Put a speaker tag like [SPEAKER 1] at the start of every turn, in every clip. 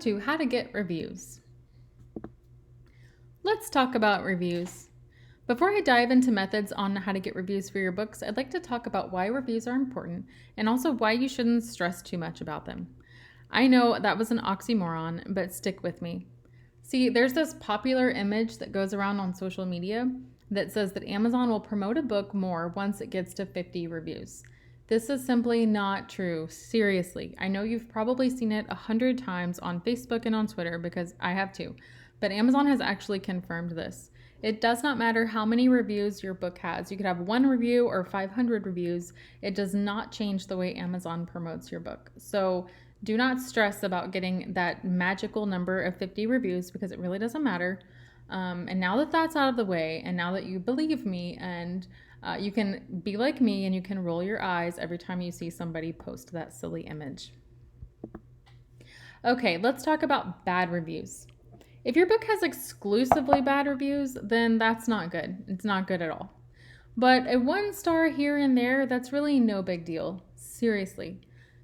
[SPEAKER 1] To how to get reviews. Let's talk about reviews. Before I dive into methods on how to get reviews for your books, I'd like to talk about why reviews are important and also why you shouldn't stress too much about them. I know that was an oxymoron, but stick with me. See, there's this popular image that goes around on social media that says that Amazon will promote a book more once it gets to 50 reviews. This is simply not true. Seriously. I know you've probably seen it 100 times on Facebook and on Twitter because I have too. But Amazon has actually confirmed this. It does not matter how many reviews your book has. You could have 1 review or 500 reviews. It does not change the way Amazon promotes your book. So do not stress about getting that magical number of 50 reviews because it really doesn't matter. And now that that's out of the way, and now that you believe me, and you can be like me and you can roll your eyes every time you see somebody post that silly image. Okay, let's talk about bad reviews. If your book has exclusively bad reviews, then that's not good. It's not good at all. But a 1 star here and there, that's really no big deal. Seriously.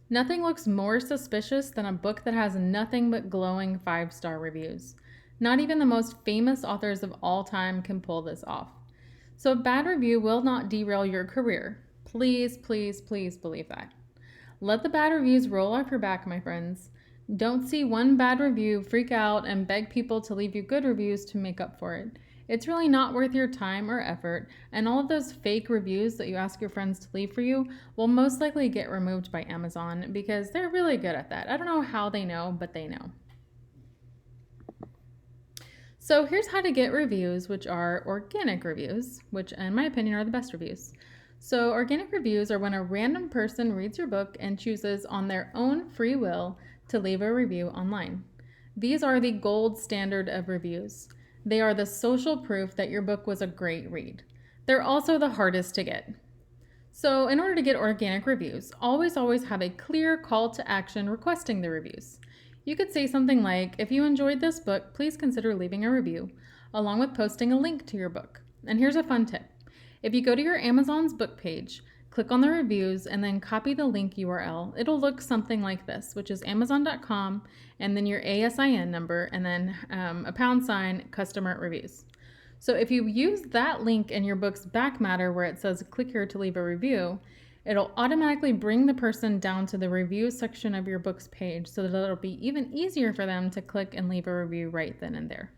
[SPEAKER 1] Nothing looks more suspicious than a book that has nothing but glowing 5-star reviews. Not even the most famous authors of all time can pull this off. So a bad review will not derail your career. Please, please, please believe that. Let the bad reviews roll off your back, my friends. Don't see one bad review, freak out, and beg people to leave you good reviews to make up for it. It's really not worth your time or effort, and all of those fake reviews that you ask your friends to leave for you will most likely get removed by Amazon because they're really good at that. I don't know how they know, but they know. So here's how to get reviews, which are organic reviews, which in my opinion are the best reviews. So organic reviews are when a random person reads your book and chooses on their own free will to leave a review online. These are the gold standard of reviews. They are the social proof that your book was a great read. They're also the hardest to get. So in order to get organic reviews, always have a clear call to action requesting the reviews. You could say something like, if you enjoyed this book, please consider leaving a review, along with posting a link to your book. And here's a fun tip. If you go to your Amazon's book page, click on the reviews, and then copy the link URL, it'll look something like this, which is amazon.com, and then your ASIN number, and then # customer reviews. So if you use that link in your book's back matter where it says click here to leave a review, it'll automatically bring the person down to the review section of your book's page so that it'll be even easier for them to click and leave a review right then and there.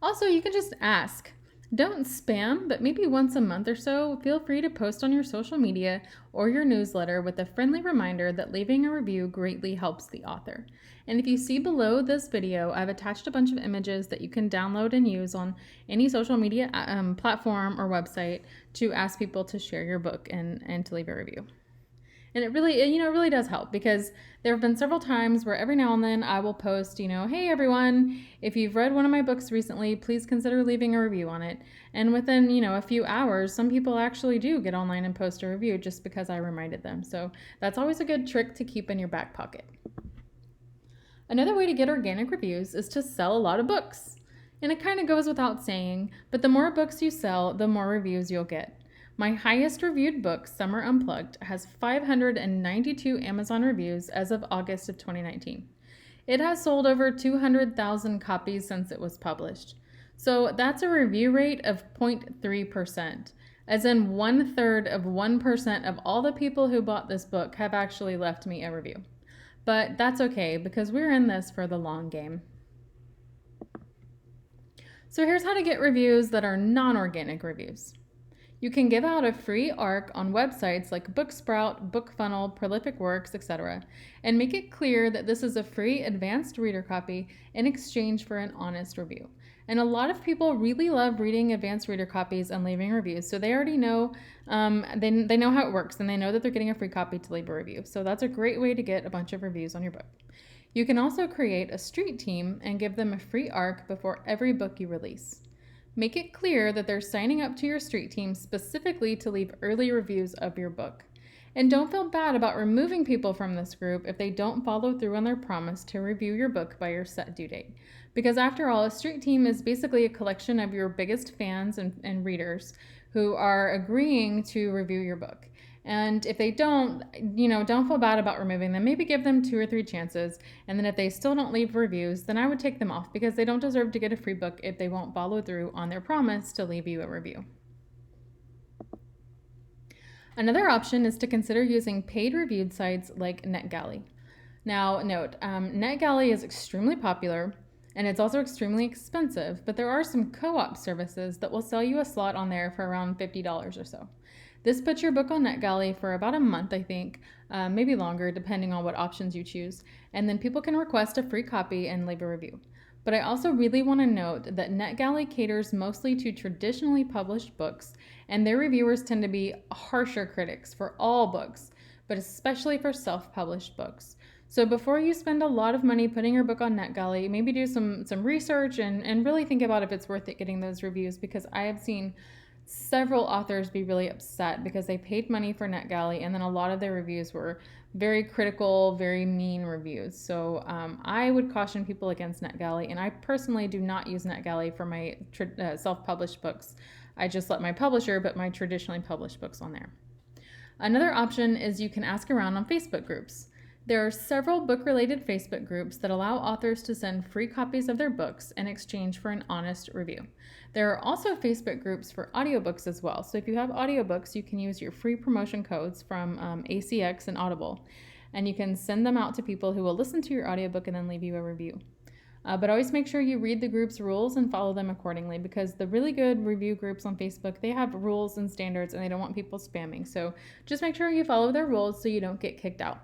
[SPEAKER 1] Also, you can just ask. Don't spam, but maybe once a month or so, feel free to post on your social media or your newsletter with a friendly reminder that leaving a review greatly helps the author. And if you see below this video, I've attached a bunch of images that you can download and use on any social media platform or website to ask people to share your book and to leave a review. And it really does help because there have been several times where every now and then I will post, hey everyone, if you've read one of my books recently, please consider leaving a review on it. And within, a few hours, some people actually do get online and post a review just because I reminded them. So that's always a good trick to keep in your back pocket. Another way to get organic reviews is to sell a lot of books. And it kind of goes without saying, but the more books you sell, the more reviews you'll get. My highest reviewed book, Summer Unplugged, has 592 Amazon reviews as of August of 2019. It has sold over 200,000 copies since it was published. So that's a review rate of 0.3%, as in 1/3 of 1% of all the people who bought this book have actually left me a review. But that's okay because we're in this for the long game. So here's how to get reviews that are non-organic reviews. You can give out a free ARC on websites like Booksprout, BookFunnel, Prolific Works, etc., and make it clear that this is a free advanced reader copy in exchange for an honest review. And a lot of people really love reading advanced reader copies and leaving reviews, so they already know they know how it works, and they know that they're getting a free copy to leave a review. So that's a great way to get a bunch of reviews on your book. You can also create a street team and give them a free ARC before every book you release. Make it clear that they're signing up to your street team specifically to leave early reviews of your book. And don't feel bad about removing people from this group if they don't follow through on their promise to review your book by your set due date. Because after all, a street team is basically a collection of your biggest fans and readers who are agreeing to review your book. And if they don't, don't feel bad about removing them. Maybe give them 2 or 3 chances. And then if they still don't leave reviews, then I would take them off because they don't deserve to get a free book if they won't follow through on their promise to leave you a review. Another option is to consider using paid reviewed sites like NetGalley. Now, note, NetGalley is extremely popular and it's also extremely expensive, but there are some co-op services that will sell you a slot on there for around $50 or so. This puts your book on NetGalley for about a month, I think, maybe longer, depending on what options you choose, and then people can request a free copy and leave a review. But I also really want to note that NetGalley caters mostly to traditionally published books, and their reviewers tend to be harsher critics for all books, but especially for self-published books. So before you spend a lot of money putting your book on NetGalley, maybe do some research and really think about if it's worth it getting those reviews, because I have seen several authors be really upset because they paid money for NetGalley and then a lot of their reviews were very critical, very mean reviews. So I would caution people against NetGalley, and I personally do not use NetGalley for my self-published books. I just let my publisher put my traditionally published books on there. Another option is you can ask around on Facebook groups. There are several book-related Facebook groups that allow authors to send free copies of their books in exchange for an honest review. There are also Facebook groups for audiobooks as well. So if you have audiobooks, you can use your free promotion codes from ACX and Audible, and you can send them out to people who will listen to your audiobook and then leave you a review. But always make sure you read the group's rules and follow them accordingly, because the really good review groups on Facebook, they have rules and standards and they don't want people spamming. So just make sure you follow their rules so you don't get kicked out.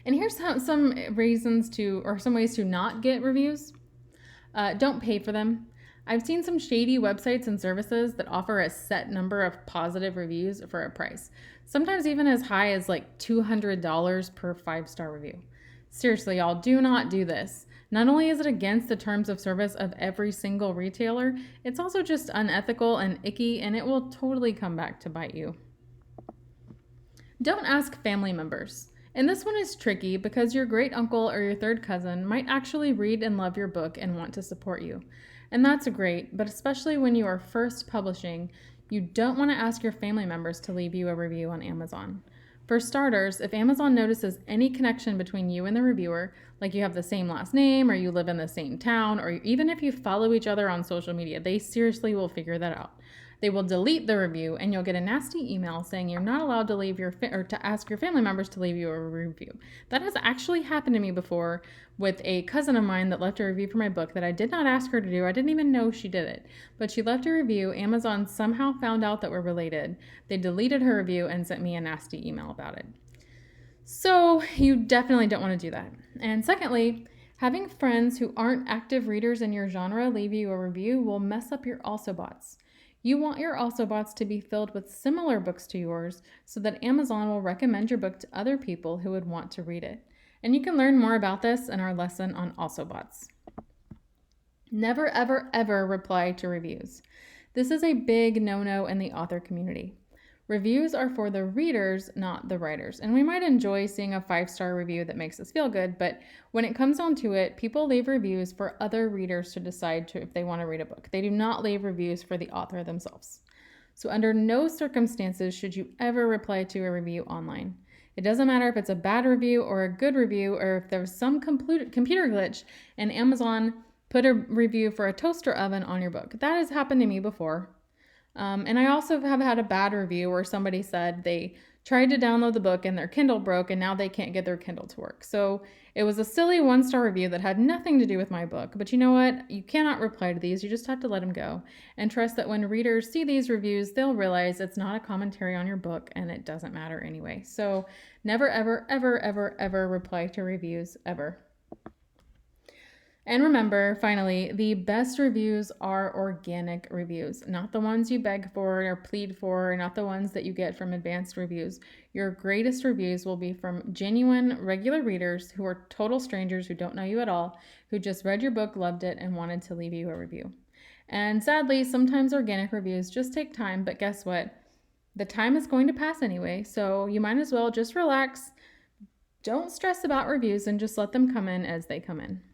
[SPEAKER 1] And here's some reasons some ways to not get reviews. Don't pay for them. I've seen some shady websites and services that offer a set number of positive reviews for a price, sometimes even as high as like $200 per 5-star review. Seriously, y'all, do not do this. Not only is it against the terms of service of every single retailer, it's also just unethical and icky, and it will totally come back to bite you. Don't ask family members. And this one is tricky because your great uncle or your third cousin might actually read and love your book and want to support you. And that's great, but especially when you are first publishing, you don't want to ask your family members to leave you a review on Amazon. For starters, if Amazon notices any connection between you and the reviewer, like you have the same last name or you live in the same town, or even if you follow each other on social media, they seriously will figure that out. They will delete the review and you'll get a nasty email saying you're not allowed to leave to ask your family members to leave you a review. That has actually happened to me before with a cousin of mine that left a review for my book that I did not ask her to do. I didn't even know she did it, but she left a review. Amazon somehow found out that we're related. They deleted her review and sent me a nasty email about it. So you definitely don't want to do that. And secondly, having friends who aren't active readers in your genre leave you a review will mess up your also bots. You want your also bots to be filled with similar books to yours so that Amazon will recommend your book to other people who would want to read it. And you can learn more about this in our lesson on also bots. Never, ever, ever reply to reviews. This is a big no-no in the author community. Reviews are for the readers, not the writers. And we might enjoy seeing a 5-star review that makes us feel good, but when it comes down to it, people leave reviews for other readers to decide if they want to read a book. They do not leave reviews for the author themselves. So under no circumstances should you ever reply to a review online. It doesn't matter if it's a bad review or a good review, or if there's some computer glitch and Amazon put a review for a toaster oven on your book. That has happened to me before. And I also have had a bad review where somebody said they tried to download the book and their Kindle broke and now they can't get their Kindle to work. So it was a silly 1-star review that had nothing to do with my book. But you know what? You cannot reply to these. You just have to let them go and trust that when readers see these reviews, they'll realize it's not a commentary on your book and it doesn't matter anyway. So never, ever, ever, ever, ever reply to reviews ever. And remember, finally, the best reviews are organic reviews, not the ones you beg for or plead for, or not the ones that you get from advanced reviews. Your greatest reviews will be from genuine, regular readers who are total strangers who don't know you at all, who just read your book, loved it, and wanted to leave you a review. And sadly, sometimes organic reviews just take time, but guess what? The time is going to pass anyway, so you might as well just relax. Don't stress about reviews and just let them come in as they come in.